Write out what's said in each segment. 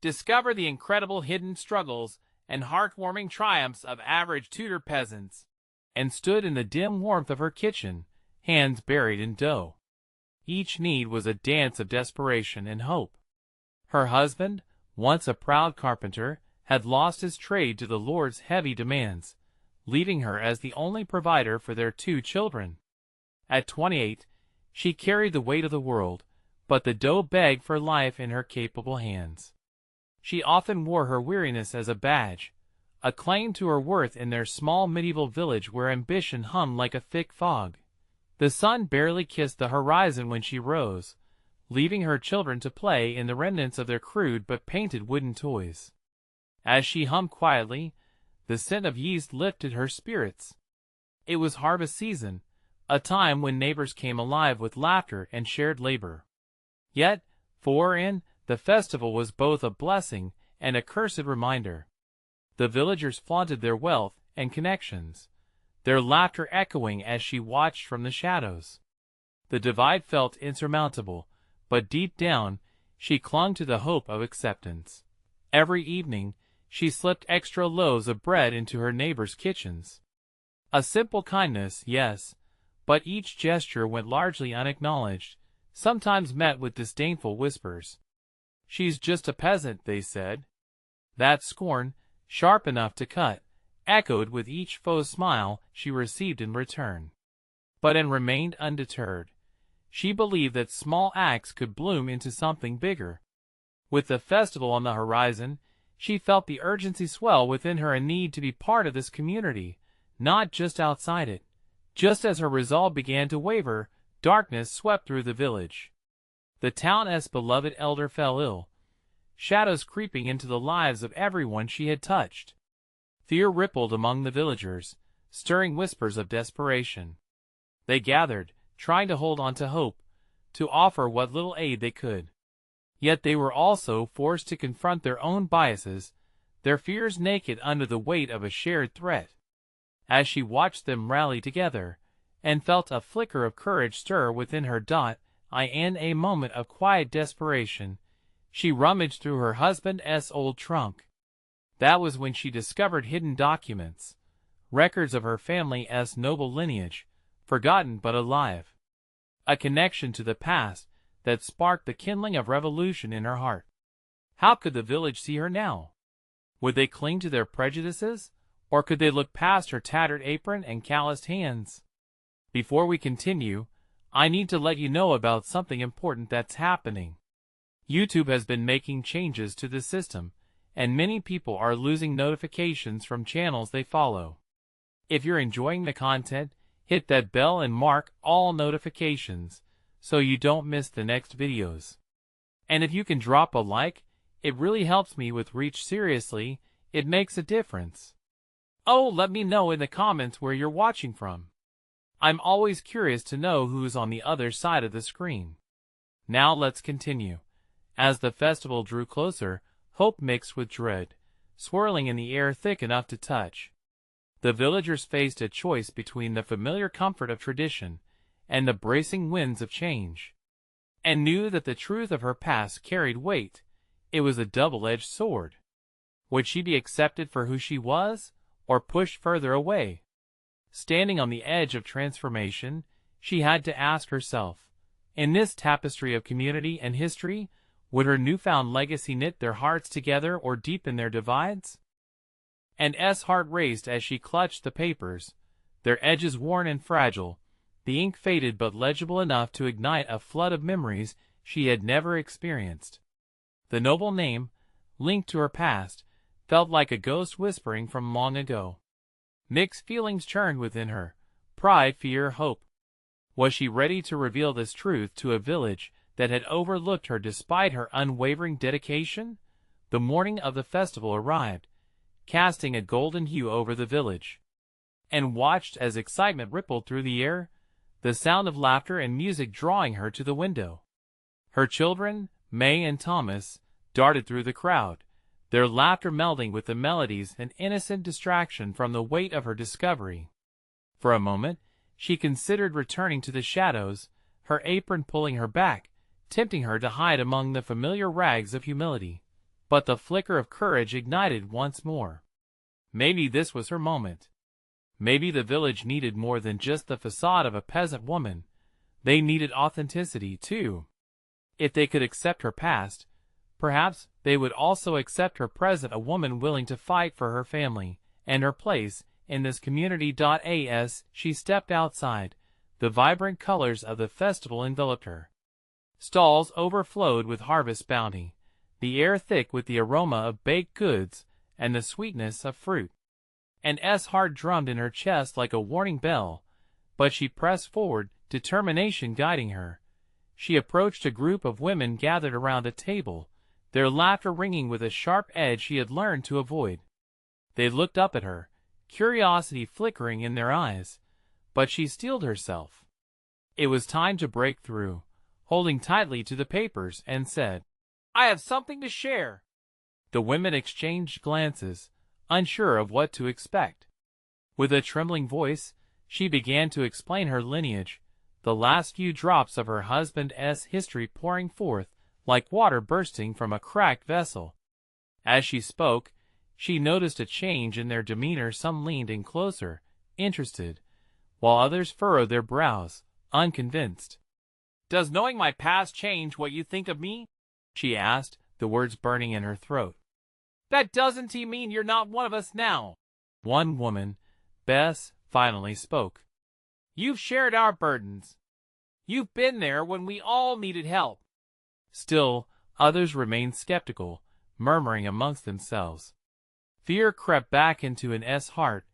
Discover the incredible hidden struggles and heartwarming triumphs of average Tudor peasants, and stood in the dim warmth of her kitchen, hands buried in dough. Each need was a dance of desperation and hope. Her husband, once a proud carpenter, had lost his trade to the Lord's heavy demands, leaving her as the only provider for their 2 children. At 28, she carried the weight of the world, but the dough begged for life in her capable hands. She often wore her weariness as a badge, a claim to her worth in their small medieval village where ambition hung like a thick fog. The sun barely kissed the horizon when she rose, leaving her children to play in the remnants of their crude but painted wooden toys. As she hummed quietly, the scent of yeast lifted her spirits. It was harvest season, a time when neighbors came alive with laughter and shared labor. Yet, for in the festival was both a blessing and a cursed reminder. The villagers flaunted their wealth and connections, their laughter echoing as she watched from the shadows. The divide felt insurmountable, but deep down, she clung to the hope of acceptance. Every evening, she slipped extra loaves of bread into her neighbors' kitchens. A simple kindness, yes, but each gesture went largely unacknowledged, sometimes met with disdainful whispers. "She's just a peasant," they said. That scorn, sharp enough to cut, echoed with each faux smile she received in return. But Anne remained undeterred. She believed that small acts could bloom into something bigger. With the festival on the horizon, she felt the urgency swell within her, a need to be part of this community, not just outside it. Just as her resolve began to waver, darkness swept through the village. The town's beloved elder fell ill, shadows creeping into the lives of everyone she had touched. Fear rippled among the villagers, stirring whispers of desperation. They gathered, trying to hold on to hope, to offer what little aid they could. Yet they were also forced to confront their own biases, their fears naked under the weight of a shared threat. As she watched them rally together, and felt a flicker of courage stir within her, in a moment of quiet desperation, she rummaged through her husband's old trunk. That was when she discovered hidden documents, records of her family's noble lineage, forgotten but alive. A connection to the past that sparked the kindling of revolution in her heart. How could the village see her now? Would they cling to their prejudices, or could they look past her tattered apron and calloused hands? Before we continue, I need to let you know about something important that's happening. YouTube has been making changes to the system, and many people are losing notifications from channels they follow. If you're enjoying the content, hit that bell and mark all notifications so you don't miss the next videos. And if you can drop a like, it really helps me with reach. Seriously, it makes a difference. Oh, let me know in the comments where you're watching from. I'm always curious to know who's on the other side of the screen. Now let's continue. As the festival drew closer, hope mixed with dread, swirling in the air thick enough to touch. The villagers faced a choice between the familiar comfort of tradition and the bracing winds of change, and knew that the truth of her past carried weight. It was a double-edged sword. Would she be accepted for who she was, or pushed further away? Standing on the edge of transformation, she had to ask herself, in this tapestry of community and history, would her newfound legacy knit their hearts together or deepen their divides? Anne's heart raced as she clutched the papers, their edges worn and fragile, the ink faded but legible enough to ignite a flood of memories she had never experienced. The noble name, linked to her past, felt like a ghost whispering from long ago. Mixed feelings churned within her, pride, fear, hope. Was she ready to reveal this truth to a village that had overlooked her despite her unwavering dedication? The morning of the festival arrived, casting a golden hue over the village, and watched as excitement rippled through the air, the sound of laughter and music drawing her to the window. Her children, May and Thomas, darted through the crowd, their laughter melding with the melodies, an innocent distraction from the weight of her discovery. For a moment, she considered returning to the shadows, her apron pulling her back, tempting her to hide among the familiar rags of humility. but the flicker of courage ignited once more. Maybe this was her moment. Maybe the village needed more than just the facade of a peasant woman. They needed authenticity, too. If they could accept her past, perhaps they would also accept her present, a woman willing to fight for her family and her place in this community. As she stepped outside, the vibrant colors of the festival enveloped her. Stalls overflowed with harvest bounty, the air thick with the aroma of baked goods and the sweetness of fruit. An heart drummed in her chest like a warning bell, but she pressed forward, determination guiding her. She approached a group of women gathered around a table, their laughter ringing with a sharp edge she had learned to avoid. They looked up at her, curiosity flickering in their eyes, but she steeled herself. It was time to break through, holding tightly to the papers, and said, "I have something to share." The women exchanged glances, unsure of what to expect. With a trembling voice, she began to explain her lineage, the last few drops of her husband's history pouring forth like water bursting from a cracked vessel. As she spoke, she noticed a change in their demeanor. Some leaned in closer, interested, while others furrowed their brows, unconvinced. "Does knowing my past change what you think of me?" she asked, the words burning in her throat. "That doesn't mean you're not one of us now." One woman, Bess, finally spoke. "You've shared our burdens. You've been there when we all needed help." Still, others remained skeptical, murmuring amongst themselves. Fear crept back into An's heart,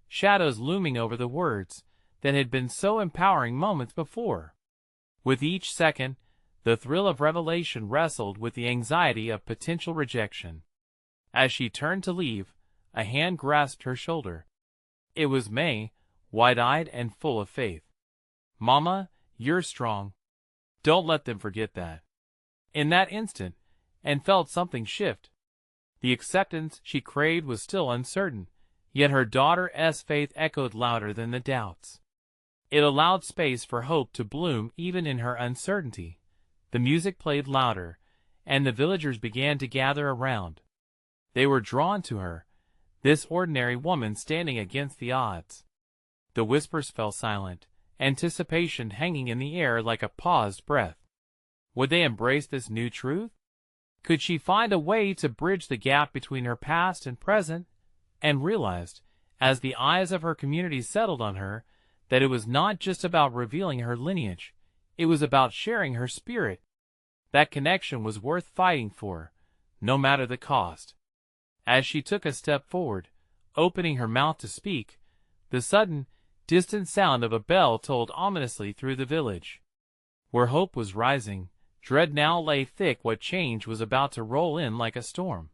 shadows looming over the words that had been so empowering moments before. With each second, the thrill of revelation wrestled with the anxiety of potential rejection. As she turned to leave, a hand grasped her shoulder. It was May, wide-eyed and full of faith. "Mama, you're strong. Don't let them forget that." In that instant, Anne felt something shift. The acceptance she craved was still uncertain, yet her daughter's faith echoed louder than the doubts. It allowed space for hope to bloom even in her uncertainty. The music played louder, and the villagers began to gather around. They were drawn to her, this ordinary woman standing against the odds. The whispers fell silent, anticipation hanging in the air like a paused breath. Would they embrace this new truth? Could she find a way to bridge the gap between her past and present? And realized, as the eyes of her community settled on her, that it was not just about revealing her lineage, it was about sharing her spirit. That connection was worth fighting for, no matter the cost. As she took a step forward, opening her mouth to speak, the sudden, distant sound of a bell tolled ominously through the village. Where hope was rising, dread now lay thick. What change was about to roll in like a storm.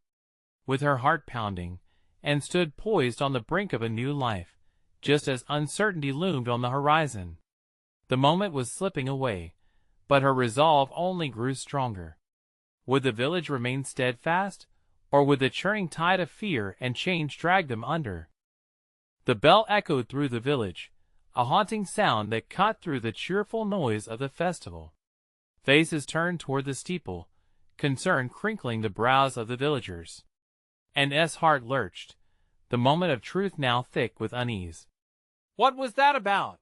With her heart pounding, Anne stood poised on the brink of a new life, just as uncertainty loomed on the horizon. The moment was slipping away, but her resolve only grew stronger. Would the village remain steadfast, or would the churning tide of fear and change drag them under? The bell echoed through the village, a haunting sound that cut through the cheerful noise of the festival. Faces turned toward the steeple, concern crinkling the brows of the villagers. Anne's heart lurched, the moment of truth now thick with unease. "What was that about?"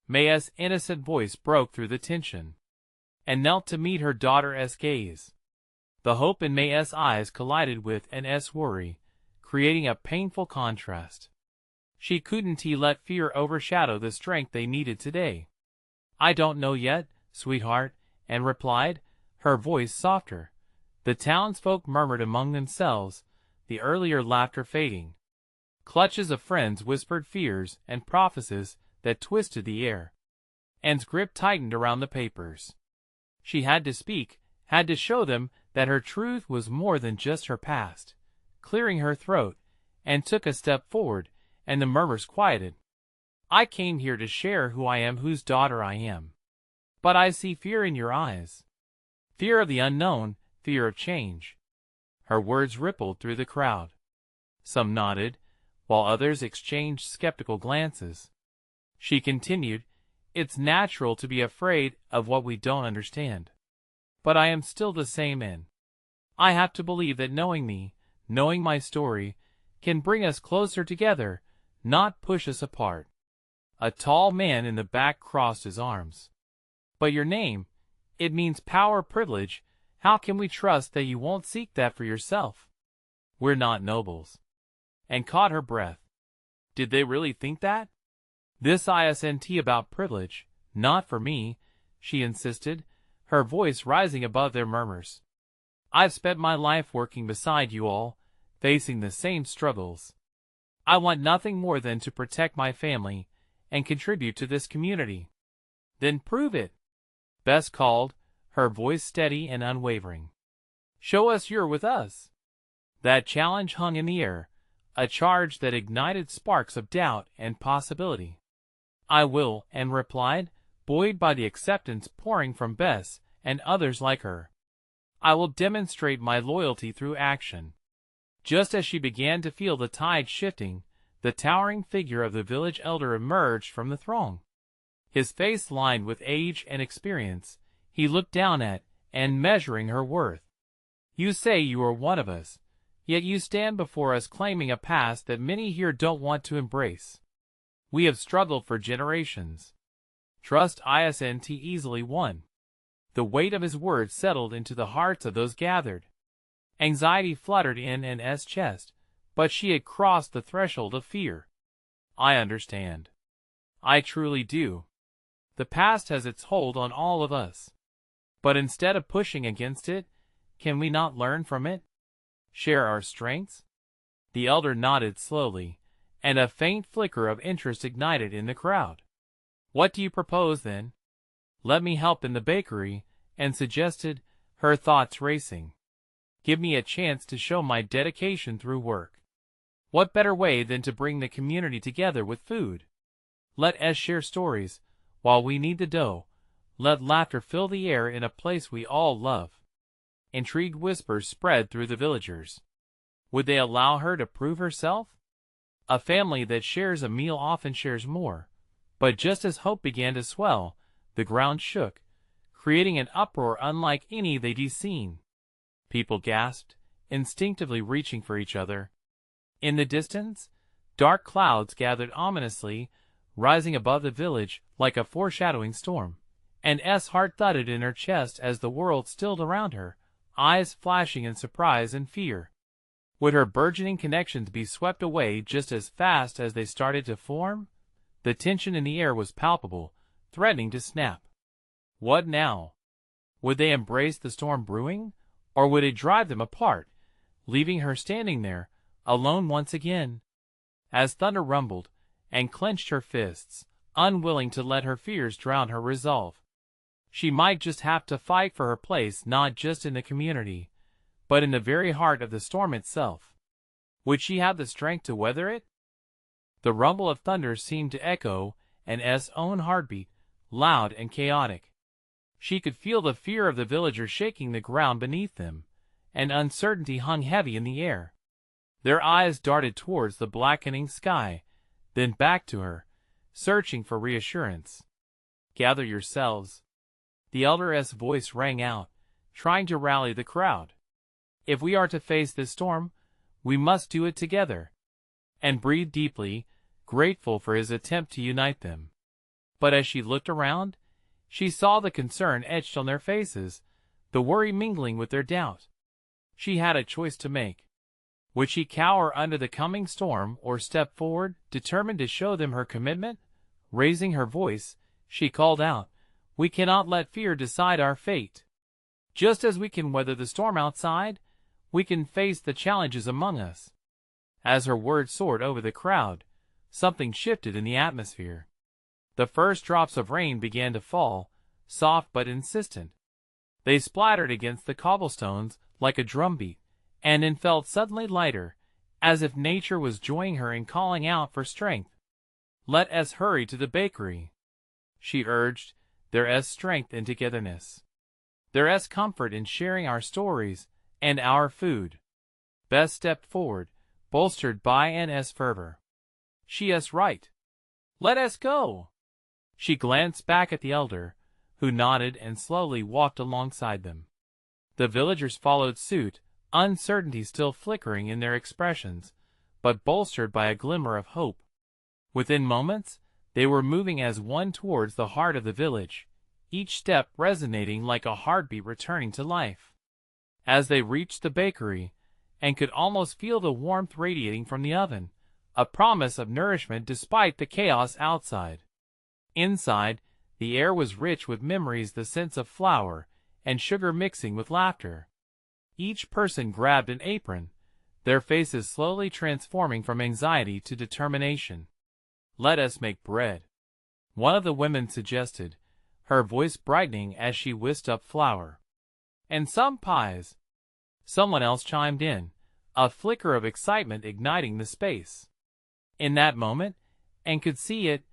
May's innocent voice broke through the tension, and knelt to meet her daughter's gaze. The hope in May's eyes collided with Anne's worry, creating a painful contrast. She couldn't let fear overshadow the strength they needed today. "I don't know yet, sweetheart," Anne replied, her voice softer. The townsfolk murmured among themselves, the earlier laughter fading. Clutches of friends whispered fears and prophecies that twisted the air. Anne's grip tightened around the papers. She had to speak, had to show them that her truth was more than just her past. Clearing her throat, Anne took a step forward, and the murmurs quieted. "I came here to share who I am, whose daughter I am. But I see fear in your eyes. Fear of the unknown, fear of change." Her words rippled through the crowd. Some nodded, while others exchanged skeptical glances. She continued, "It's natural to be afraid of what we don't understand. But I am still the same Anne. I have to believe that knowing me, knowing my story, can bring us closer together, not push us apart. A tall man in the back crossed his arms. But your name, it means power, privilege. How can we trust that you won't seek that for yourself? We're not nobles. And caught her breath. Did they really think that? This isn't about privilege, not for me, she insisted, her voice rising above their murmurs. I've spent my life working beside you all, facing the same struggles. I want nothing more than to protect my family and contribute to this community. Then prove it, Bess called, her voice steady and unwavering. Show us you're with us. That challenge hung in the air, a charge that ignited sparks of doubt and possibility. I will, Anne replied, buoyed by the acceptance pouring from Bess and others like her. I will demonstrate my loyalty through action. Just as she began to feel the tide shifting, the towering figure of the village elder emerged from the throng. His face lined with age and experience, he looked down at and measuring her worth. You say you are one of us, yet you stand before us claiming a past that many here don't want to embrace. We have struggled for generations. Trust isn't easily won. The weight of his words settled into the hearts of those gathered. Anxiety fluttered in Anne's chest, but she had crossed the threshold of fear. I understand. I truly do. The past has its hold on all of us. But instead of pushing against it, can we not learn from it? Share our strengths? The elder nodded slowly, and a faint flicker of interest ignited in the crowd. What do you propose, then? Let me help in the bakery, Anne suggested, her thoughts racing. Give me a chance to show my dedication through work. What better way than to bring the community together with food? Let us share stories, while we knead the dough. Let laughter fill the air in a place we all love. Intrigued whispers spread through the villagers. Would they allow her to prove herself? A family that shares a meal often shares more. But just as hope began to swell, the ground shook, creating an uproar unlike any they'd seen. People gasped, instinctively reaching for each other. In the distance, dark clouds gathered ominously, rising above the village like a foreshadowing storm. Anne's heart thudded in her chest as the world stilled around her, eyes flashing in surprise and fear. Would her burgeoning connections be swept away just as fast as they started to form? The tension in the air was palpable, threatening to snap. What now? Would they embrace the storm brewing, or would it drive them apart, leaving her standing there, alone once again? As thunder rumbled, and clenched her fists, unwilling to let her fears drown her resolve. She might just have to fight for her place not just in the community, but in the very heart of the storm itself. Would she have the strength to weather it? The rumble of thunder seemed to echo Anne's own heartbeat, loud and chaotic. She could feel the fear of the villagers shaking the ground beneath them, and uncertainty hung heavy in the air. Their eyes darted towards the blackening sky, then back to her, searching for reassurance. Gather yourselves. The elder's voice rang out, trying to rally the crowd. If we are to face this storm, we must do it together. And breathed deeply, grateful for his attempt to unite them. But as she looked around, she saw the concern etched on their faces, the worry mingling with their doubt. She had a choice to make. Would she cower under the coming storm or step forward, determined to show them her commitment? Raising her voice, she called out, "We cannot let fear decide our fate. Just as we can weather the storm outside, we can face the challenges among us." As her words soared over the crowd, something shifted in the atmosphere. The first drops of rain began to fall, soft but insistent. They splattered against the cobblestones like a drumbeat, and Anne felt suddenly lighter, as if nature was joining her in calling out for strength. "Let us hurry to the bakery," she urged. "There is strength in togetherness. There is comfort in sharing our stories and our food." Bess stepped forward, bolstered by Anne's fervor. "She is right. Let us go." She glanced back at the elder, who nodded and slowly walked alongside them. The villagers followed suit, uncertainty still flickering in their expressions, but bolstered by a glimmer of hope. Within moments, they were moving as one towards the heart of the village, each step resonating like a heartbeat returning to life. As they reached the bakery, and could almost feel the warmth radiating from the oven, a promise of nourishment despite the chaos outside. Inside, the air was rich with memories, the sense of flour and sugar mixing with laughter. Each person grabbed an apron, their faces slowly transforming from anxiety to determination. "Let us make bread," one of the women suggested, her voice brightening as she whisked up flour. "And some pies," someone else chimed in, a flicker of excitement igniting the space. In that moment, and could see it,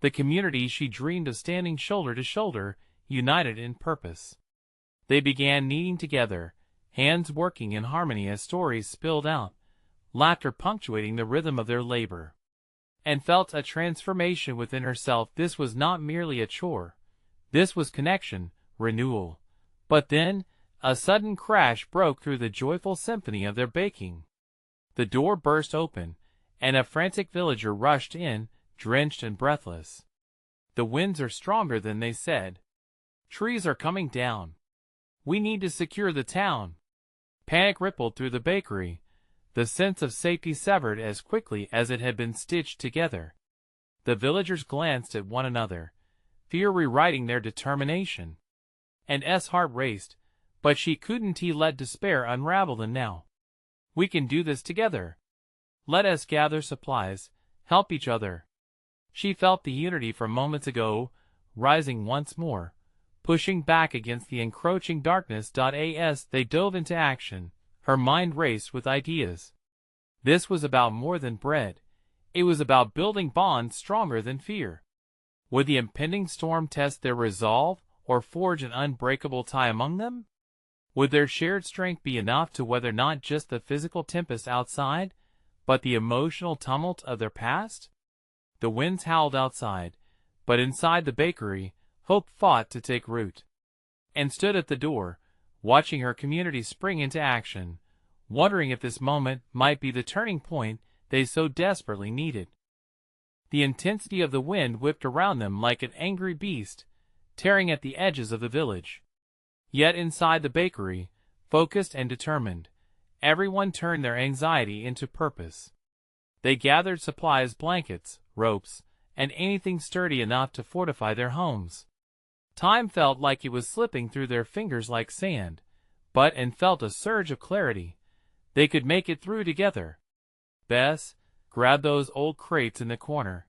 the community she dreamed of standing shoulder to shoulder, united in purpose. They began kneading together, hands working in harmony as stories spilled out, laughter punctuating the rhythm of their labor. And felt a transformation within herself. This was not merely a chore. This was connection, renewal. But then, a sudden crash broke through the joyful symphony of their baking. The door burst open, and a frantic villager rushed in, drenched and breathless. "The winds are stronger than they said. Trees are coming down. We need to secure the town." Panic rippled through the bakery, the sense of safety severed as quickly as it had been stitched together. The villagers glanced at one another, fear rewriting their determination. And S' heart raced, but she couldn't let despair unravel them now. "We can do this together. Let us gather supplies, help each other." She felt the unity from moments ago, rising once more, pushing back against the encroaching darkness. As they dove into action, her mind raced with ideas. This was about more than bread. It was about building bonds stronger than fear. Would the impending storm test their resolve or forge an unbreakable tie among them? Would their shared strength be enough to weather not just the physical tempest outside, but the emotional tumult of their past? The winds howled outside, but inside the bakery, hope fought to take root, and stood at the door, watching her community spring into action, wondering if this moment might be the turning point they so desperately needed. The intensity of the wind whipped around them like an angry beast, tearing at the edges of the village. Yet inside the bakery, focused and determined, everyone turned their anxiety into purpose. They gathered supplies, blankets, ropes, and anything sturdy enough to fortify their homes. Time felt like it was slipping through their fingers like sand, and felt a surge of clarity. They could make it through together. Bess grabbed those old crates in the corner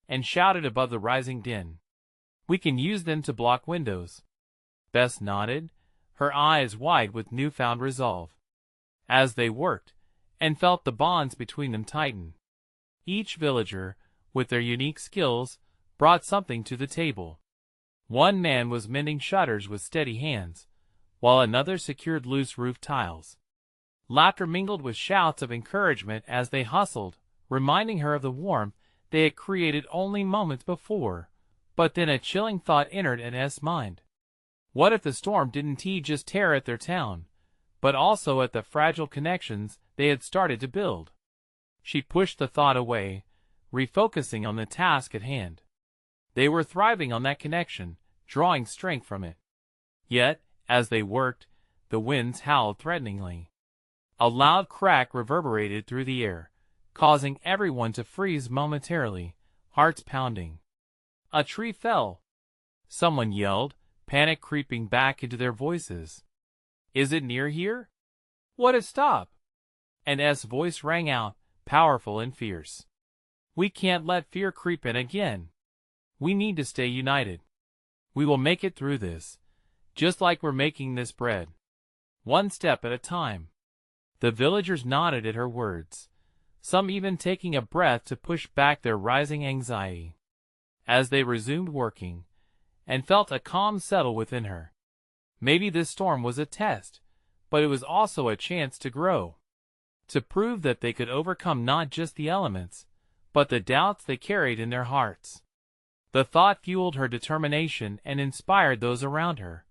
and shouted above the rising din, "We can use them to block windows." Bess nodded, her eyes wide with newfound resolve. As they worked, and felt the bonds between them tighten. Each villager, with their unique skills, brought something to the table. One man was mending shutters with steady hands, while another secured loose roof tiles. Laughter mingled with shouts of encouragement as they hustled, reminding her of the warmth they had created only moments before. But then a chilling thought entered Anne's mind. What if the storm didn't just tear at their town, but also at the fragile connections they had started to build? She pushed the thought away, refocusing on the task at hand. They were thriving on that connection, drawing strength from it. Yet, as they worked, the winds howled threateningly. A loud crack reverberated through the air, causing everyone to freeze momentarily, hearts pounding. A tree fell. Someone yelled, panic creeping back into their voices. "Is it near here? What a stop!" And S' voice rang out, powerful and fierce. "We can't let fear creep in again. We need to stay united. We will make it through this, just like we're making this bread. One step at a time." The villagers nodded at her words, some even taking a breath to push back their rising anxiety. As they resumed working, and felt a calm settle within her. Maybe this storm was a test, but it was also a chance to grow. To prove that they could overcome not just the elements, but the doubts they carried in their hearts. The thought fueled her determination and inspired those around her.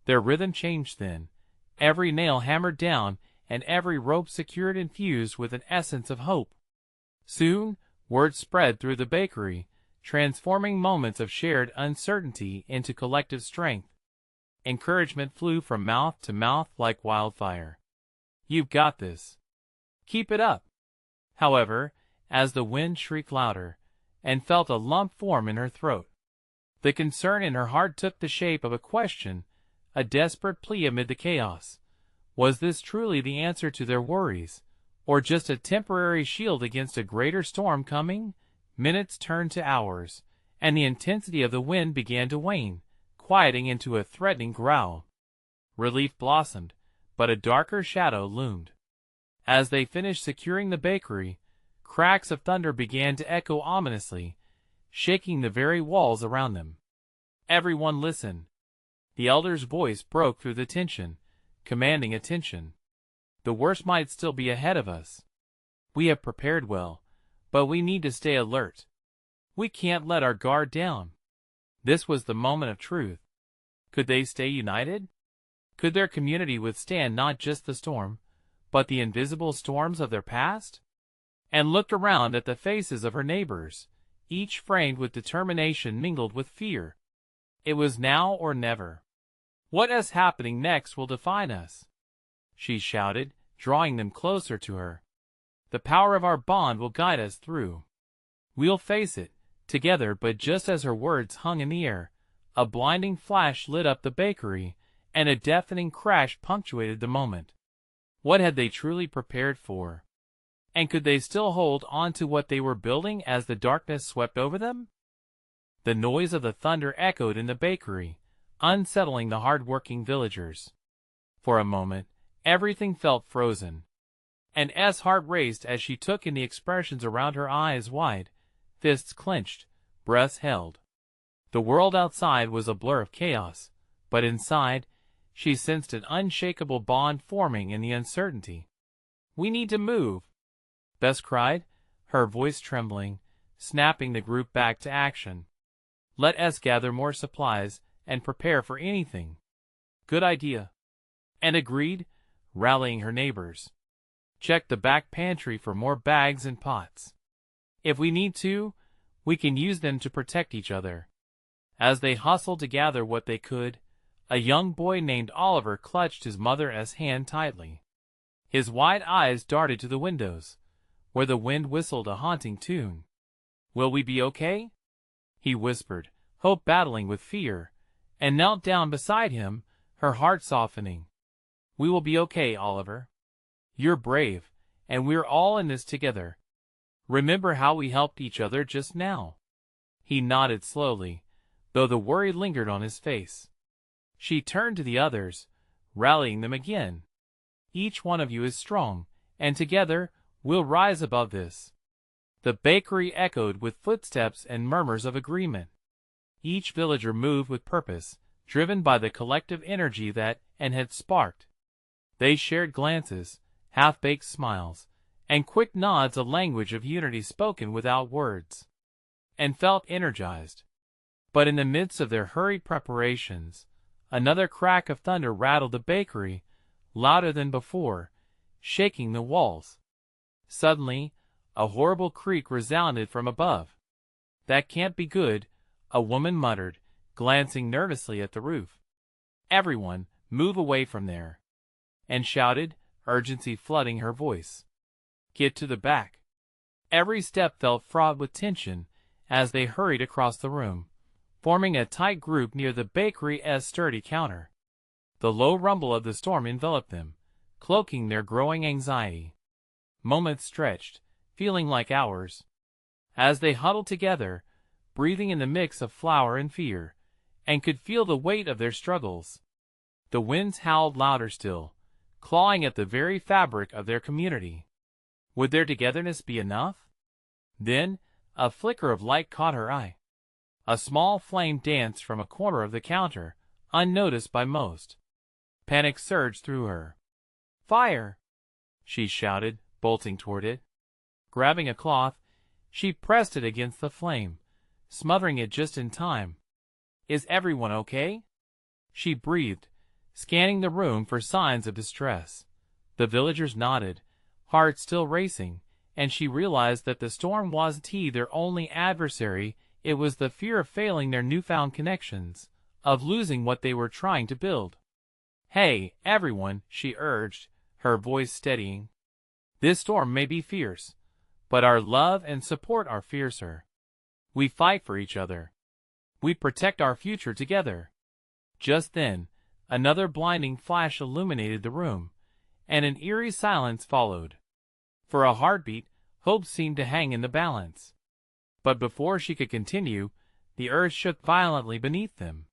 Their rhythm changed then, every nail hammered down and every rope secured infused with an essence of hope. Soon, word spread through the bakery, transforming moments of shared uncertainty into collective strength. Encouragement flew from mouth to mouth like wildfire. "You've got this. Keep it up." However, as the wind shrieked louder, and felt a lump form in her throat, the concern in her heart took the shape of a question, a desperate plea amid the chaos. Was this truly the answer to their worries, or just a temporary shield against a greater storm coming? Minutes turned to hours, and the intensity of the wind began to wane, quieting into a threatening growl. Relief blossomed, but a darker shadow loomed. As they finished securing the bakery, cracks of thunder began to echo ominously, shaking the very walls around them. "Everyone listen." The elder's voice broke through the tension, commanding attention. "The worst might still be ahead of us. We have prepared well, but we need to stay alert. We can't let our guard down." This was the moment of truth. Could they stay united? Could their community withstand not just the storm, but the invisible storms of their past? And looked around at the faces of her neighbors, each framed with determination mingled with fear. It was now or never. "What is happening next will define us," she shouted, drawing them closer to her. "The power of our bond will guide us through. We'll face it, together." But just as her words hung in the air, a blinding flash lit up the bakery, and a deafening crash punctuated the moment. What had they truly prepared for? And could they still hold on to what they were building as the darkness swept over them? The noise of the thunder echoed in the bakery, unsettling the hard-working villagers. For a moment, everything felt frozen. And S' heart raced as she took in the expressions around her, eyes wide, fists clenched, breaths held. The world outside was a blur of chaos, but inside, she sensed an unshakable bond forming in the uncertainty. "We need to move," Bess cried, her voice trembling, snapping the group back to action. "Let us gather more supplies and prepare for anything." "Good idea," and agreed, rallying her neighbors. "Check the back pantry for more bags and pots. If we need to, we can use them to protect each other." As they hustled to gather what they could, a young boy named Oliver clutched his mother's hand tightly. His wide eyes darted to the windows, where the wind whistled a haunting tune. "Will we be okay?" he whispered, hope battling with fear, and knelt down beside him, her heart softening. "We will be okay, Oliver. You're brave, and we're all in this together. Remember how we helped each other just now?" He nodded slowly, though the worry lingered on his face. She turned to the others, rallying them again. "Each one of you is strong, and together, we'll rise above this." The bakery echoed with footsteps and murmurs of agreement. Each villager moved with purpose, driven by the collective energy that had sparked. They shared glances, half-baked smiles, and quick nods, a language of unity spoken without words, and felt energized. But in the midst of their hurried preparations, another crack of thunder rattled the bakery, louder than before, shaking the walls. Suddenly, a horrible creak resounded from above. "That can't be good," a woman muttered, glancing nervously at the roof. "Everyone, move away from there," and shouted, urgency flooding her voice. "Get to the back." Every step felt fraught with tension as they hurried across the room, forming a tight group near the bakery's sturdy counter. The low rumble of the storm enveloped them, cloaking their growing anxiety. Moments stretched, feeling like hours, as they huddled together, breathing in the mix of flour and fear, and could feel the weight of their struggles. The winds howled louder still, clawing at the very fabric of their community. Would their togetherness be enough? Then, a flicker of light caught her eye. A small flame danced from a corner of the counter, unnoticed by most. Panic surged through her. "Fire!" she shouted, bolting toward it. Grabbing a cloth, she pressed it against the flame, smothering it just in time. "Is everyone okay?" she breathed, scanning the room for signs of distress. The villagers nodded, hearts still racing, and she realized that the storm wasn't their only adversary. It was the fear of failing their newfound connections, of losing what they were trying to build. "Hey, everyone," she urged, her voice steadying. "This storm may be fierce, but our love and support are fiercer. We fight for each other. We protect our future together." Just then, another blinding flash illuminated the room, and an eerie silence followed. For a heartbeat, hope seemed to hang in the balance. But before she could continue, the earth shook violently beneath them.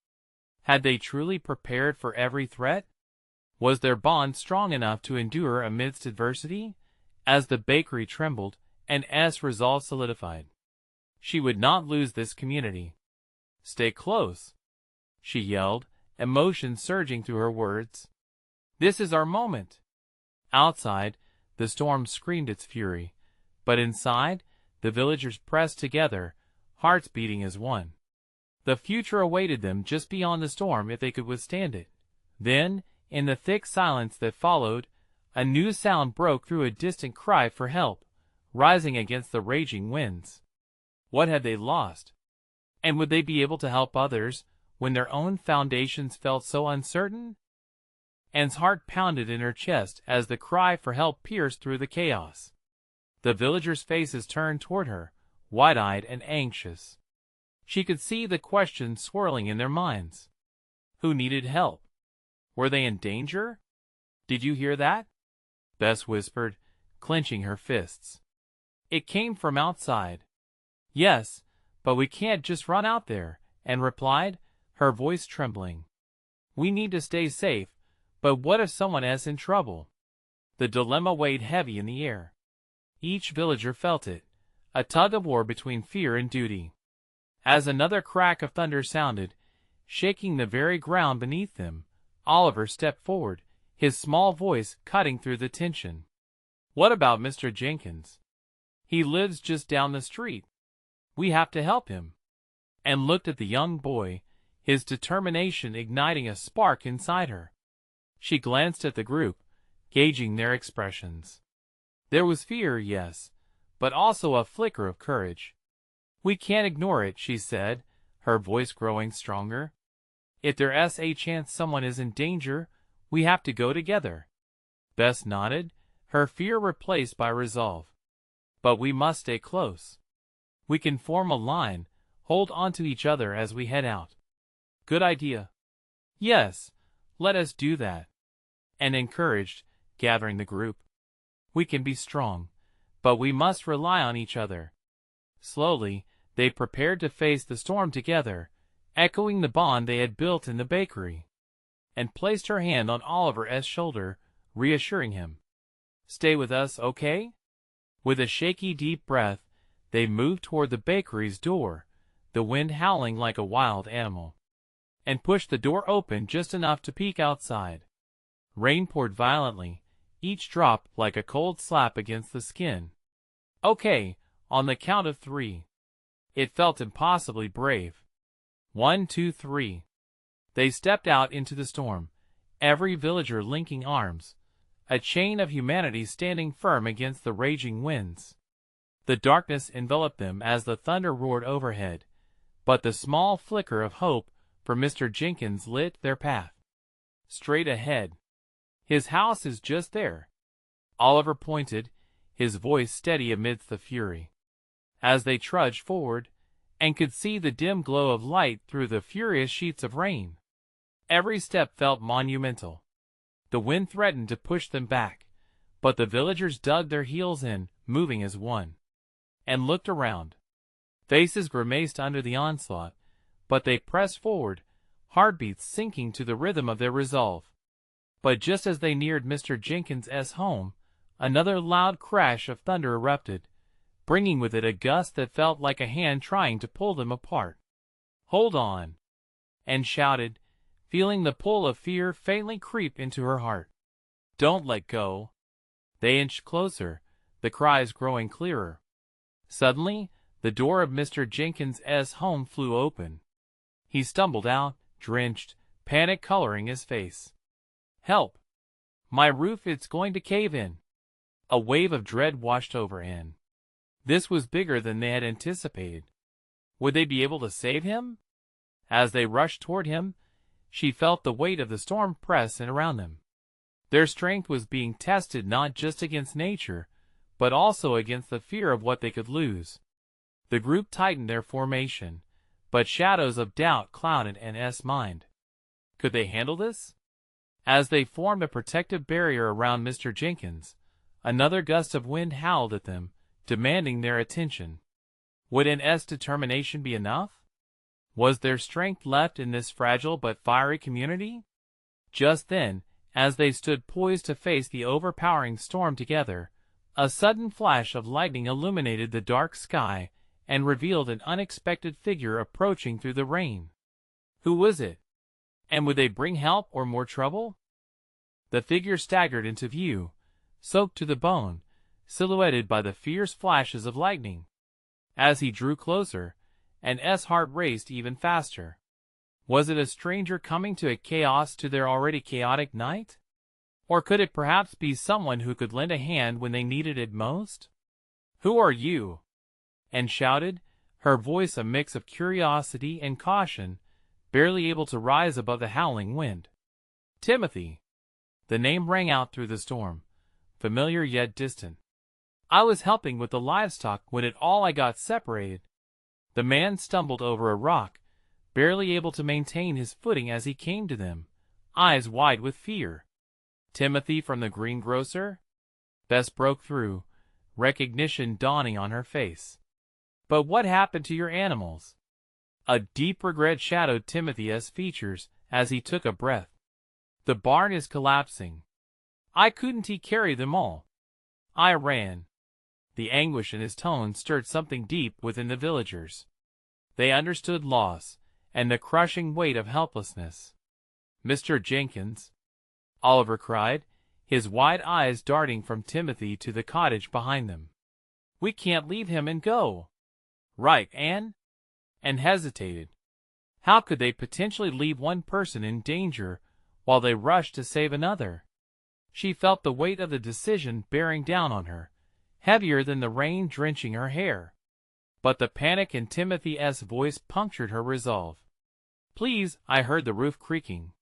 Had they truly prepared for every threat? Was their bond strong enough to endure amidst adversity? As the bakery trembled, and resolve solidified. She would not lose this community. "Stay close," she yelled, emotion surging through her words. "This is our moment." Outside, the storm screamed its fury, but inside, the villagers pressed together, hearts beating as one. The future awaited them just beyond the storm if they could withstand it. Then, in the thick silence that followed, a new sound broke through, a distant cry for help, rising against the raging winds. What had they lost? And would they be able to help others when their own foundations felt so uncertain? Anne's heart pounded in her chest as the cry for help pierced through the chaos. The villagers' faces turned toward her, wide-eyed and anxious. She could see the questions swirling in their minds. Who needed help? Were they in danger? "Did you hear that?" Bess whispered, clenching her fists. It came from outside. "Yes, but we can't just run out there," Anne replied, her voice trembling. "We need to stay safe, but what if someone is in trouble?" The dilemma weighed heavy in the air. Each villager felt it, a tug-of-war between fear and duty. As another crack of thunder sounded, shaking the very ground beneath them, Oliver stepped forward, his small voice cutting through the tension. "What about Mr. Jenkins? He lives just down the street. We have to help him." And looked at the young boy, his determination igniting a spark inside her. She glanced at the group, gauging their expressions. There was fear, yes, but also a flicker of courage. "We can't ignore it," she said, her voice growing stronger. "If there's a chance someone is in danger, we have to go together." Bess nodded, her fear replaced by resolve. "But we must stay close. We can form a line, hold onto each other as we head out." "Good idea." "Yes, let us do that." And encouraged, gathering the group. "We can be strong, but we must rely on each other." Slowly, they prepared to face the storm together, echoing the bond they had built in the bakery. And placed her hand on Oliver's shoulder, reassuring him. "Stay with us, okay?" With a shaky deep breath, they moved toward the bakery's door, the wind howling like a wild animal, and pushed the door open just enough to peek outside. Rain poured violently, each drop like a cold slap against the skin. "Okay, on the count of 3. It felt impossibly brave. 1, 2, 3. They stepped out into the storm, every villager linking arms, a chain of humanity standing firm against the raging winds. The darkness enveloped them as the thunder roared overhead, but the small flicker of hope for Mr. Jenkins lit their path. "Straight ahead. His house is just there." Oliver pointed, his voice steady amidst the fury. As they trudged forward, and could see the dim glow of light through the furious sheets of rain. Every step felt monumental. The wind threatened to push them back, but the villagers dug their heels in, moving as one. And looked around. Faces grimaced under the onslaught, but they pressed forward, heartbeats sinking to the rhythm of their resolve. But just as they neared Mr. Jenkins's home, another loud crash of thunder erupted, bringing with it a gust that felt like a hand trying to pull them apart. "Hold on!" Anne shouted, feeling the pull of fear faintly creep into her heart. "Don't let go." They inched closer, the cries growing clearer. Suddenly, the door of Mr. Jenkins's home flew open. He stumbled out, drenched, panic coloring his face. "Help! My roof, it's going to cave in. A wave of dread washed over Anne. This was bigger than they had anticipated. Would they be able to save him? As they rushed toward him, she felt the weight of the storm press in around them. Their strength was being tested not just against nature, but also against the fear of what they could lose. The group tightened their formation, but shadows of doubt clouded Anne's mind. Could they handle this? As they formed a protective barrier around Mr. Jenkins, another gust of wind howled at them, demanding their attention. Would Anne's determination be enough? Was there strength left in this fragile but fiery community? Just then, as they stood poised to face the overpowering storm together, a sudden flash of lightning illuminated the dark sky and revealed an unexpected figure approaching through the rain. Who was it? And would they bring help or more trouble? The figure staggered into view, soaked to the bone, silhouetted by the fierce flashes of lightning. As he drew closer, Anne's heart raced even faster. Was it a stranger coming to add chaos to their already chaotic night? Or could it perhaps be someone who could lend a hand when they needed it most? "Who are you?" Anne shouted, her voice a mix of curiosity and caution, barely able to rise above the howling wind. "Timothy." The name rang out through the storm, familiar yet distant. "I was helping with the livestock when it all I got separated." The man stumbled over a rock, barely able to maintain his footing as he came to them, eyes wide with fear. "Timothy from the greengrocer?" Bess broke through, recognition dawning on her face. "But what happened to your animals?" A deep regret shadowed Timothy's features as he took a breath. "The barn is collapsing. I couldn't carry them all. I ran." The anguish in his tone stirred something deep within the villagers. They understood loss and the crushing weight of helplessness. "Mr. Jenkins," Oliver cried, his wide eyes darting from Timothy to the cottage behind them. "We can't leave him and go." "Right, Anne?" Anne hesitated. How could they potentially leave one person in danger while they rushed to save another? She felt the weight of the decision bearing down on her, heavier than the rain drenching her hair. But the panic in Timothy's voice punctured her resolve. "Please," I heard the roof creaking.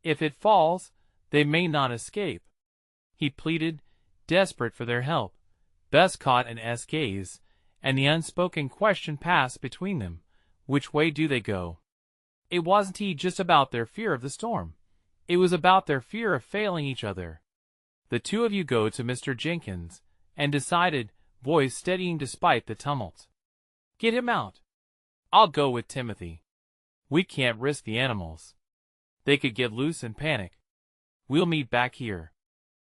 "If it falls, they may not escape," he pleaded, desperate for their help. Bess caught Anne's gaze, and the unspoken question passed between them. Which way do they go? It wasn't just about their fear of the storm. It was about their fear of failing each other. "The two of you go to Mr. Jenkins," and decided, voice steadying despite the tumult. "Get him out." "I'll go with Timothy. We can't risk the animals. They could get loose and panic. We'll meet back here."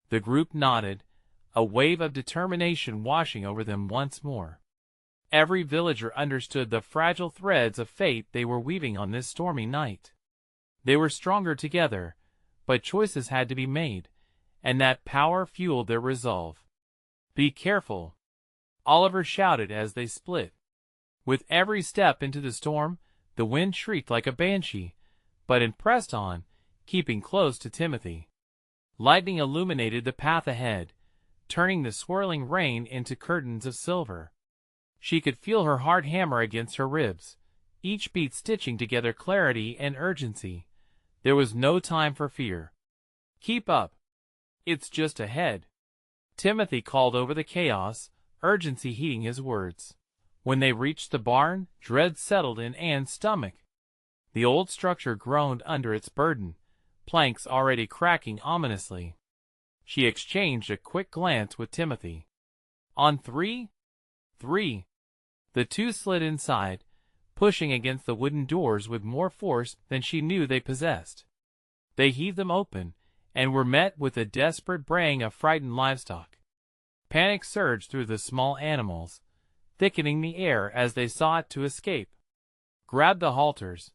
The group nodded, a wave of determination washing over them once more. Every villager understood the fragile threads of fate they were weaving on this stormy night. They were stronger together, but choices had to be made, and that power fueled their resolve. "Be careful," Oliver shouted as they split. With every step into the storm, the wind shrieked like a banshee, but it pressed on, keeping close to Timothy. Lightning illuminated the path ahead, turning the swirling rain into curtains of silver. She could feel her heart hammer against her ribs, each beat stitching together clarity and urgency. There was no time for fear. "Keep up. It's just ahead," Timothy called over the chaos, urgency heeding his words. When they reached the barn, dread settled in Anne's stomach. The old structure groaned under its burden, planks already cracking ominously. She exchanged a quick glance with Timothy. "On three?" "Three." The two slid inside, pushing against the wooden doors with more force than she knew they possessed. They heaved them open, and were met with a desperate braying of frightened livestock. Panic surged through the small animals, thickening the air as they sought to escape. "Grab the halters,"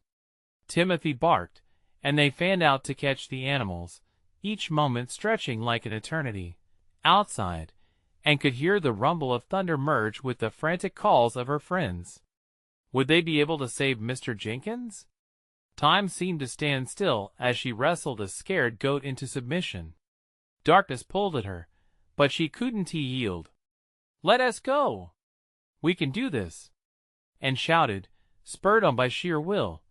Timothy barked, and they fanned out to catch the animals, each moment stretching like an eternity. Outside, Anne could hear the rumble of thunder merge with the frantic calls of her friends. Would they be able to save Mr. Jenkins? Time seemed to stand still as she wrestled a scared goat into submission. Darkness pulled at her, but she couldn't yield. "Let us go! We can do this!" and shouted, spurred on by sheer will.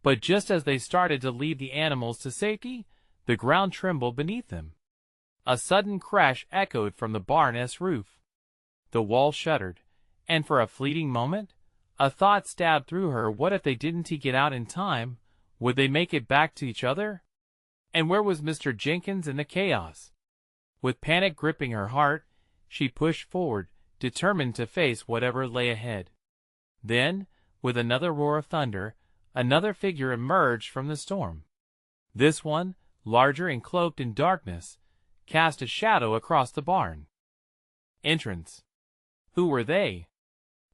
But just as they started to lead the animals to safety, the ground trembled beneath them. A sudden crash echoed from the barn's roof. The wall shuddered, and for a fleeting moment, a thought stabbed through her. What if they didn't get out in time? Would they make it back to each other? And where was Mr. Jenkins in the chaos? With panic gripping her heart, she pushed forward, determined to face whatever lay ahead. Then, with another roar of thunder, another figure emerged from the storm. This one, larger and cloaked in darkness, cast a shadow across the barn. Entrance. Who were they?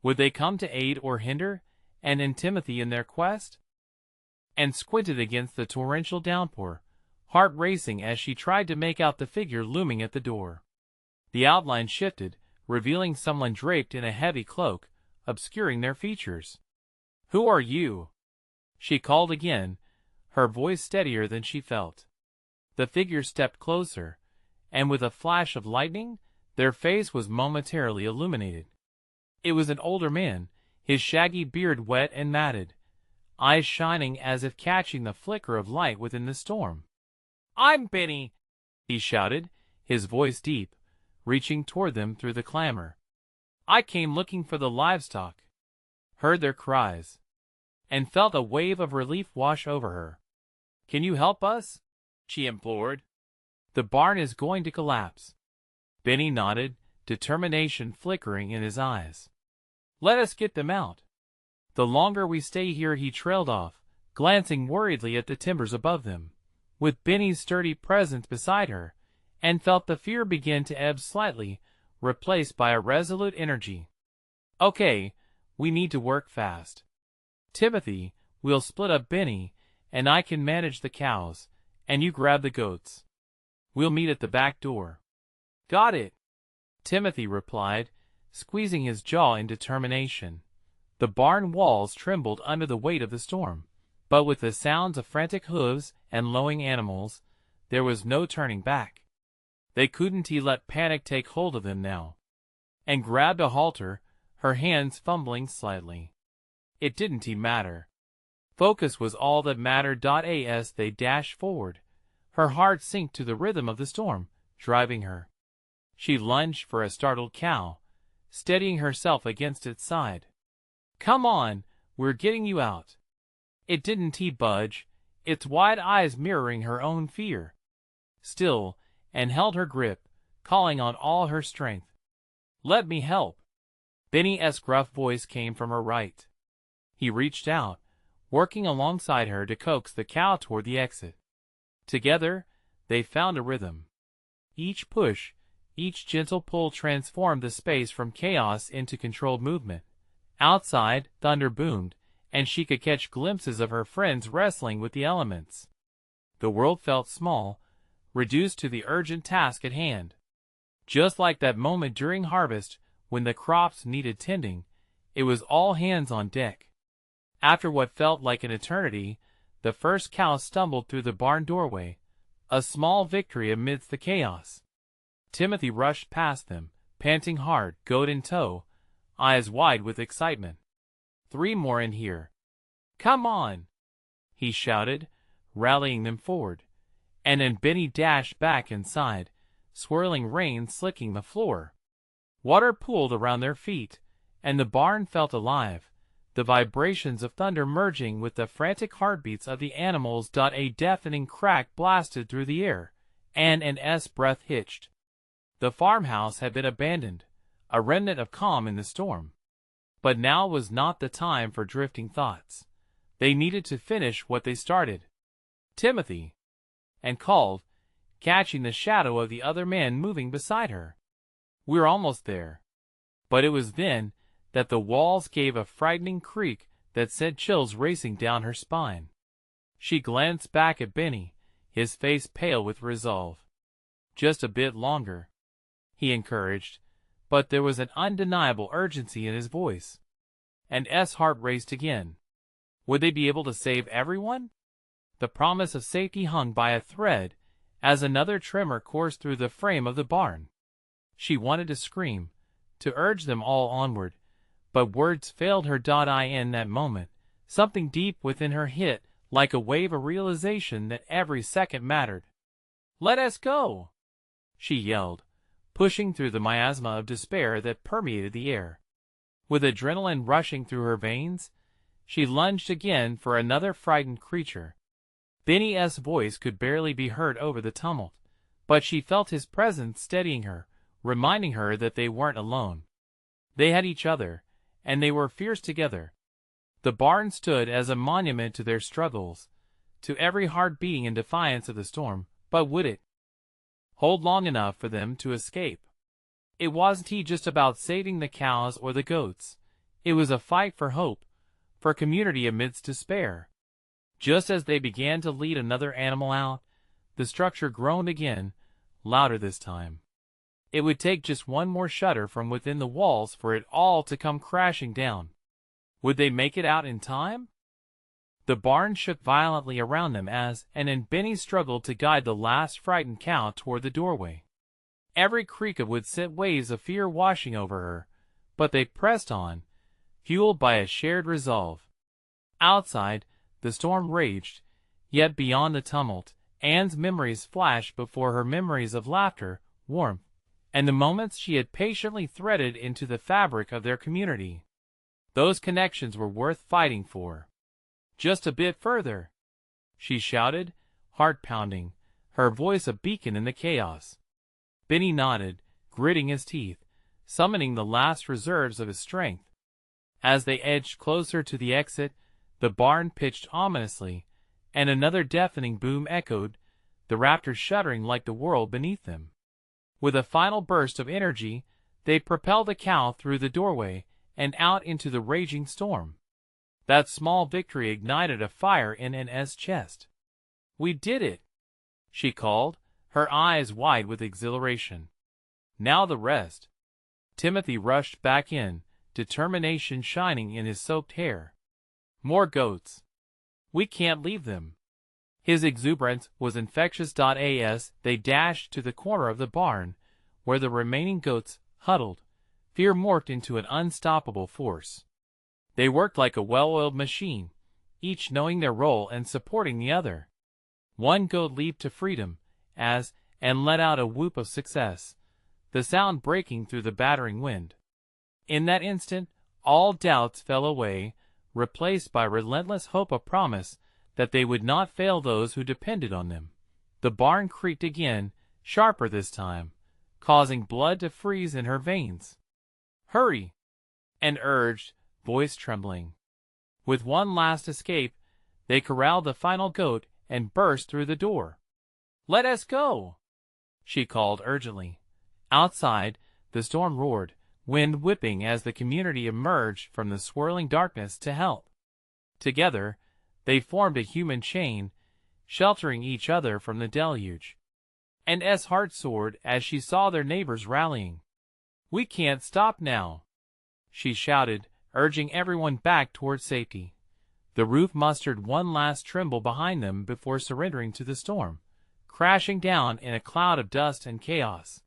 Would they come to aid or hinder Anne and Timothy in their quest? Anne squinted against the torrential downpour, heart racing as she tried to make out the figure looming at the door. The outline shifted, revealing someone draped in a heavy cloak, obscuring their features. "Who are you?" she called again, her voice steadier than she felt. The figure stepped closer, and with a flash of lightning, their face was momentarily illuminated. It was an older man, his shaggy beard wet and matted, eyes shining as if catching the flicker of light within the storm. "I'm Benny!" he shouted, his voice deep, reaching toward them through the clamor. "I came looking for the livestock." Heard their cries, and felt a wave of relief wash over her. "Can you help us?" she implored. "The barn is going to collapse." Benny nodded, determination flickering in his eyes. "Let us get them out." "The longer we stay here," he trailed off, glancing worriedly at the timbers above them. With Benny's sturdy presence beside her, and felt the fear begin to ebb slightly, replaced by a resolute energy. "Okay, we need to work fast. Timothy, we'll split up Benny, and I can manage the cows, and you grab the goats. We'll meet at the back door." "Got it," Timothy replied, squeezing his jaw in determination. The barn walls trembled under the weight of the storm, but with the sounds of frantic hooves and lowing animals, there was no turning back. They couldn't let panic take hold of them now. And grabbed a halter, her hands fumbling slightly. It didn't matter. Focus was all that mattered. As they dashed forward, her heart sank to the rhythm of the storm, driving her. She lunged for a startled cow, steadying herself against its side. "Come on, we're getting you out." It didn't budge, its wide eyes mirroring her own fear. Still, and held her grip, calling on all her strength. "Let me help." Benny's gruff voice came from her right. He reached out, working alongside her to coax the cow toward the exit. Together, they found a rhythm. Each push, each gentle pull transformed the space from chaos into controlled movement. Outside, thunder boomed, and she could catch glimpses of her friends wrestling with the elements. The world felt small, reduced to the urgent task at hand. Just like that moment during harvest, when the crops needed tending, it was all hands on deck. After what felt like an eternity, the first cow stumbled through the barn doorway, a small victory amidst the chaos. Timothy rushed past them, panting hard, goat in tow, eyes wide with excitement. "3 more in here." "Come on!" he shouted, rallying them forward. And then Benny dashed back inside, swirling rain slicking the floor. Water pooled around their feet, and the barn felt alive, the vibrations of thunder merging with the frantic heartbeats of the animals. A deafening crack blasted through the air, and Anne's breath hitched. The farmhouse had been abandoned, a remnant of calm in the storm. But now was not the time for drifting thoughts. They needed to finish what they started. "Timothy!" and called, catching the shadow of the other man moving beside her. "We're almost there." But it was then that the walls gave a frightening creak that sent chills racing down her spine. She glanced back at Benny, his face pale with resolve. "Just a bit longer," he encouraged, but there was an undeniable urgency in his voice. And Anne's heart raced again. Would they be able to save everyone? The promise of safety hung by a thread, as another tremor coursed through the frame of the barn. She wanted to scream, to urge them all onward, but words failed her. In that moment, something deep within her hit like a wave of realization that every second mattered. "Let us go!" she yelled, pushing through the miasma of despair that permeated the air. With adrenaline rushing through her veins, she lunged again for another frightened creature. Benny's voice could barely be heard over the tumult, but she felt his presence steadying her, reminding her that they weren't alone. They had each other, and they were fierce together. The barn stood as a monument to their struggles, to every heart beating in defiance of the storm. But would it hold long enough for them to escape? It wasn't just about saving the cows or the goats. It was a fight for hope, for community amidst despair. Just as they began to lead another animal out, the structure groaned again, louder this time. It would take just one more shudder from within the walls for it all to come crashing down. Would they make it out in time? The barn shook violently around them as Benny struggled to guide the last frightened cow toward the doorway. Every creak would send waves of fear washing over her, but they pressed on, fueled by a shared resolve. Outside, the storm raged, yet beyond the tumult, Anne's memories flashed before her, memories of laughter, warmth, and the moments she had patiently threaded into the fabric of their community. Those connections were worth fighting for. "Just a bit further," she shouted, heart pounding, her voice a beacon in the chaos. Benny nodded, gritting his teeth, summoning the last reserves of his strength. As they edged closer to the exit, the barn pitched ominously, and another deafening boom echoed, the raptors shuddering like the world beneath them. With a final burst of energy, they propelled the cow through the doorway and out into the raging storm. That small victory ignited a fire in Anne's chest. "We did it!" she called, her eyes wide with exhilaration. "Now the rest." Timothy rushed back in, determination shining in his soaked hair. "More goats. We can't leave them." His exuberance was infectious. As they dashed to the corner of the barn, where the remaining goats huddled, fear morphed into an unstoppable force. They worked like a well-oiled machine, each knowing their role and supporting the other. One goat leaped to freedom, and let out a whoop of success, the sound breaking through the battering wind. In that instant, all doubts fell away, replaced by relentless hope, a promise that they would not fail those who depended on them. The barn creaked again, sharper this time, causing blood to freeze in her veins. "Hurry!" Anne urged, voice trembling. With one last escape, they corralled the final goat and burst through the door. "Let us go!" she called urgently. Outside, the storm roared, wind whipping as the community emerged from the swirling darkness to help. Together, they formed a human chain, sheltering each other from the deluge. Anne's heart soared as she saw their neighbors rallying. "We can't stop now," she shouted, urging everyone back toward safety. The roof mustered one last tremble behind them before surrendering to the storm, crashing down in a cloud of dust and chaos.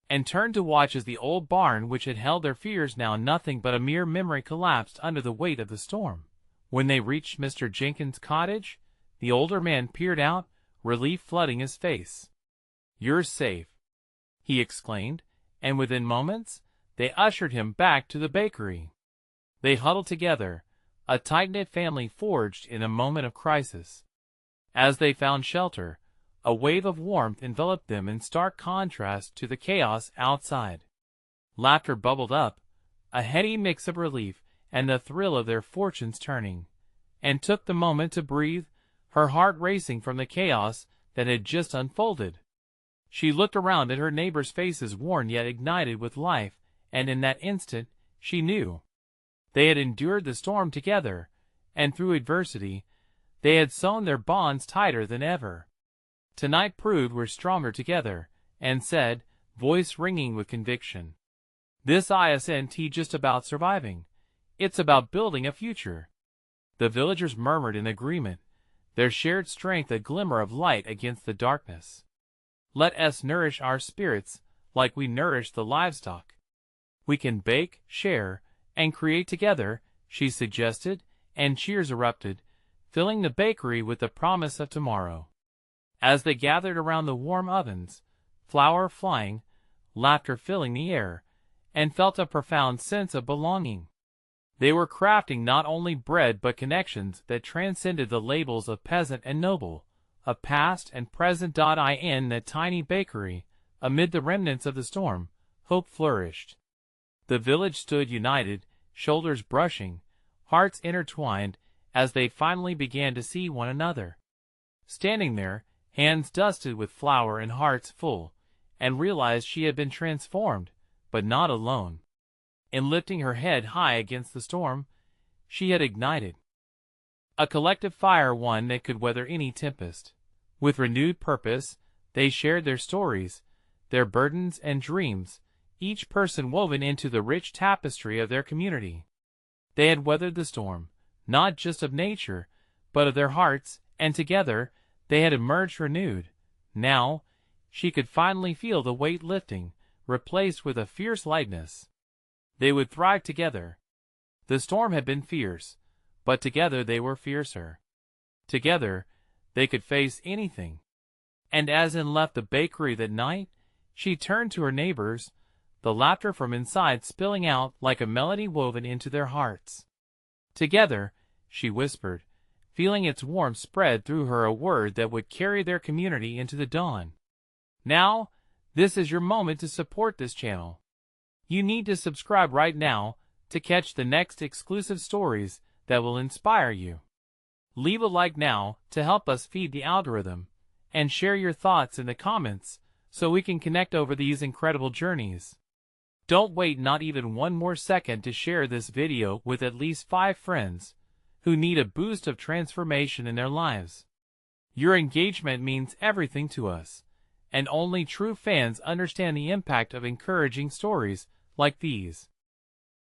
And turned to watch as the old barn, which had held their fears, now nothing but a mere memory, collapsed under the weight of the storm. When they reached Mr. Jenkins' cottage, the older man peered out, relief flooding his face. "You're safe," he exclaimed, and within moments, they ushered him back to the bakery. They huddled together, a tight-knit family forged in a moment of crisis. As they found shelter, a wave of warmth enveloped them in stark contrast to the chaos outside. Laughter bubbled up, a heady mix of relief and the thrill of their fortunes turning, and took the moment to breathe, her heart racing from the chaos that had just unfolded. She looked around at her neighbors' faces, worn yet ignited with life, and in that instant, she knew. They had endured the storm together, and through adversity, they had sewn their bonds tighter than ever. Tonight proved we're stronger together, and said, voice ringing with conviction. "This isn't just about surviving. It's about building a future." The villagers murmured in agreement, their shared strength a glimmer of light against the darkness. Let us nourish our spirits like we nourish the livestock. We can bake, share, and create together, she suggested, and cheers erupted, filling the bakery with the promise of tomorrow. As they gathered around the warm ovens, flour flying, laughter filling the air, and felt a profound sense of belonging. They were crafting not only bread but connections that transcended the labels of peasant and noble, of past and present. In that tiny bakery, amid the remnants of the storm, hope flourished. The village stood united, shoulders brushing, hearts intertwined, as they finally began to see one another. Standing there, hands dusted with flour and hearts full, and realized she had been transformed, but not alone. In lifting her head high against the storm, she had ignited a collective fire, one that could weather any tempest. With renewed purpose, they shared their stories, their burdens and dreams, each person woven into the rich tapestry of their community. They had weathered the storm, not just of nature, but of their hearts, and together, they had emerged renewed. Now, she could finally feel the weight lifting, replaced with a fierce lightness. They would thrive together. The storm had been fierce, but together they were fiercer. Together, they could face anything. And as Anne left the bakery that night, she turned to her neighbors, the laughter from inside spilling out like a melody woven into their hearts. Together, she whispered, feeling its warmth spread through her, a word that would carry their community into the dawn. Now, this is your moment to support this channel. You need to subscribe right now to catch the next exclusive stories that will inspire you. Leave a like now to help us feed the algorithm, and share your thoughts in the comments so we can connect over these incredible journeys. Don't wait not even one more second to share this video with at least 5 friends who need a boost of transformation in their lives. Your engagement means everything to us, and only true fans understand the impact of encouraging stories like these.